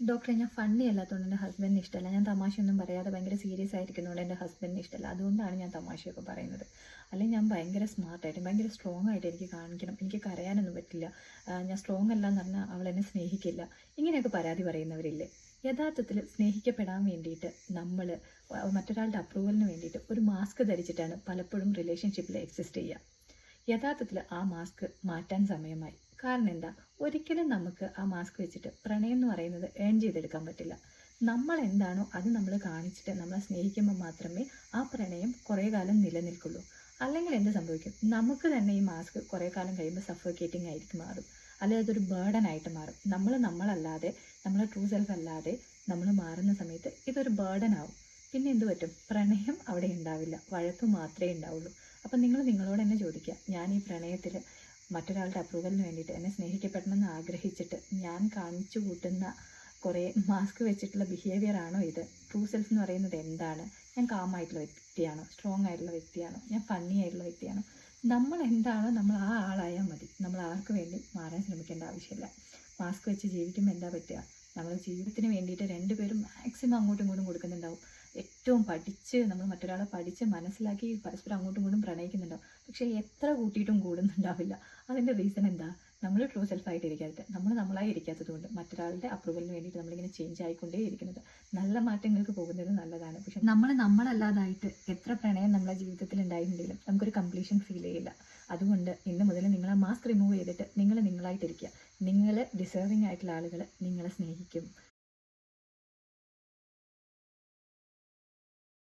ഡോക്ടറെ, ഞാൻ ഫണ്ണി അല്ലാത്തതുകൊണ്ട് എൻ്റെ ഹസ്ബൻഡിന് ഇഷ്ടമല്ല. ഞാൻ തമാശയൊന്നും പറയാതെ ഭയങ്കര സീരിയസ് ആയിരിക്കുന്നതുകൊണ്ട് എൻ്റെ ഹസ്ബൻഡിന് ഇഷ്ടമല്ല. അതുകൊണ്ടാണ് ഞാൻ തമാശയൊക്കെ പറയുന്നത്. അല്ലെങ്കിൽ ഞാൻ ഭയങ്കര സ്മാർട്ടായിട്ട് ഭയങ്കര സ്ട്രോങ് ആയിട്ട് എനിക്ക് കാണിക്കണം. എനിക്ക് കരയാനൊന്നും പറ്റില്ല. ഞാൻ സ്ട്രോങ് അല്ല എന്ന് പറഞ്ഞാൽ അവൾ എന്നെ സ്നേഹിക്കില്ല. ഇങ്ങനെയൊക്കെ പരാതി പറയുന്നവരില്ലേ? യഥാർത്ഥത്തിൽ സ്നേഹിക്കപ്പെടാൻ വേണ്ടിയിട്ട് നമ്മൾ മറ്റൊരാളുടെ അപ്രൂവലിന് വേണ്ടിയിട്ട് ഒരു മാസ്ക് ധരിച്ചിട്ടാണ് പലപ്പോഴും റിലേഷൻഷിപ്പിൽ എക്സിസ്റ്റ് ചെയ്യുക. യഥാർത്ഥത്തിൽ ആ മാസ്ക് മാറ്റാൻ സമയമായി. കാരണം എന്താ, ഒരിക്കലും നമുക്ക് ആ മാസ്ക് വെച്ചിട്ട് പ്രണയം എന്ന് പറയുന്നത് ഏൺ ചെയ്തെടുക്കാൻ പറ്റില്ല. നമ്മൾ എന്താണോ അത് നമ്മൾ കാണിച്ചിട്ട് നമ്മളെ സ്നേഹിക്കുമ്പോൾ മാത്രമേ ആ പ്രണയം കുറേ കാലം നിലനിൽക്കുള്ളൂ. അല്ലെങ്കിൽ എന്ത് സംഭവിക്കും, നമുക്ക് തന്നെ ഈ മാസ്ക് കുറേ കാലം കഴിയുമ്പോൾ സഫോക്കേറ്റിംഗ് ആയിട്ട് മാറും. അല്ലെങ്കിൽ അതൊരു ബേർഡൻ ആയിട്ട് മാറും. നമ്മളല്ലാതെ, നമ്മളെ ട്രൂ സെൽഫ് അല്ലാതെ നമ്മൾ മാറുന്ന സമയത്ത് ഇതൊരു ബേർഡൻ ആവും. പിന്നെ എന്ത് പറ്റും, പ്രണയം അവിടെ ഉണ്ടാവില്ല, വഴക്ക് മാത്രമേ ഉണ്ടാവുള്ളൂ. അപ്പം നിങ്ങൾ നിങ്ങളോട് തന്നെ ചോദിക്കുക, ഞാൻ ഈ പ്രണയത്തിൽ മറ്റൊരാളുടെ അപ്രൂവലിന് വേണ്ടിയിട്ട് എന്നെ സ്നേഹിക്കപ്പെടണമെന്ന് ആഗ്രഹിച്ചിട്ട് ഞാൻ കാണിച്ചു കൂട്ടുന്ന കുറേ മാസ്ക് വെച്ചിട്ടുള്ള ബിഹേവിയർ ആണോ ഇത്? ട്രൂ സെൽഫ് എന്ന് പറയുന്നത് എന്താണ്? ഞാൻ കാമായിട്ടുള്ള വ്യക്തിയാണോ? സ്ട്രോങ് ആയിട്ടുള്ള വ്യക്തിയാണോ? ഞാൻ ഫണ്ണി ആയിട്ടുള്ള വ്യക്തിയാണോ? നമ്മൾ എന്താണോ നമ്മൾ ആ ആളായാൽ മതി. നമ്മൾ ആർക്ക് വേണ്ടി മാറാൻ ശ്രമിക്കേണ്ട ആവശ്യമില്ല. മാസ്ക് വെച്ച് ജീവിക്കുമ്പോൾ എന്താ പറ്റുക, നമ്മൾ ജീവിതത്തിന് വേണ്ടിയിട്ട് രണ്ടുപേരും മാക്സിമം അങ്ങോട്ടും ഇങ്ങോട്ടും കൊടുക്കുന്നുണ്ടാവും. ഏറ്റവും പഠിച്ച് നമ്മൾ മറ്റൊരാളെ പഠിച്ച് മനസ്സിലാക്കി പരസ്പരം അങ്ങോട്ടും ഇങ്ങോട്ടും പ്രണയിക്കുന്നുണ്ടാവും. പക്ഷേ എത്ര കൂട്ടിയിട്ടും കൂടുന്നുണ്ടാവില്ല. അതിൻ്റെ റീസൺ എന്താ? നമ്മൾ ട്രൂ സെൽഫായിട്ട് ഇരിക്കാത്തത്, നമ്മളായി ഇരിക്കാത്തത് കൊണ്ട്, മറ്റൊരാളുടെ അപ്രൂവലിന് വേണ്ടിയിട്ട് നമ്മളിങ്ങനെ ചേഞ്ച് ആയിക്കൊണ്ടേ ഇരിക്കുന്നത്. നല്ല മാറ്റങ്ങൾക്ക് പോകുന്നത് നല്ലതാണ്. പക്ഷെ നമ്മളല്ലാതായിട്ട് എത്ര പ്രണയം നമ്മളെ ജീവിതത്തിൽ ഉണ്ടായിട്ടുണ്ടെങ്കിലും നമുക്കൊരു കംപ്ലീഷൻ ഫീൽ ചെയ്യില്ല. അതുകൊണ്ട് ഇന്ന് മുതൽ നിങ്ങൾ ആ മാസ്ക് റിമൂവ് ചെയ്തിട്ട് നിങ്ങളായിട്ടിരിക്കുക. നിങ്ങൾ ഡിസേർവിംഗ് ആയിട്ടുള്ള ആളുകൾ നിങ്ങളെ സ്നേഹിക്കും.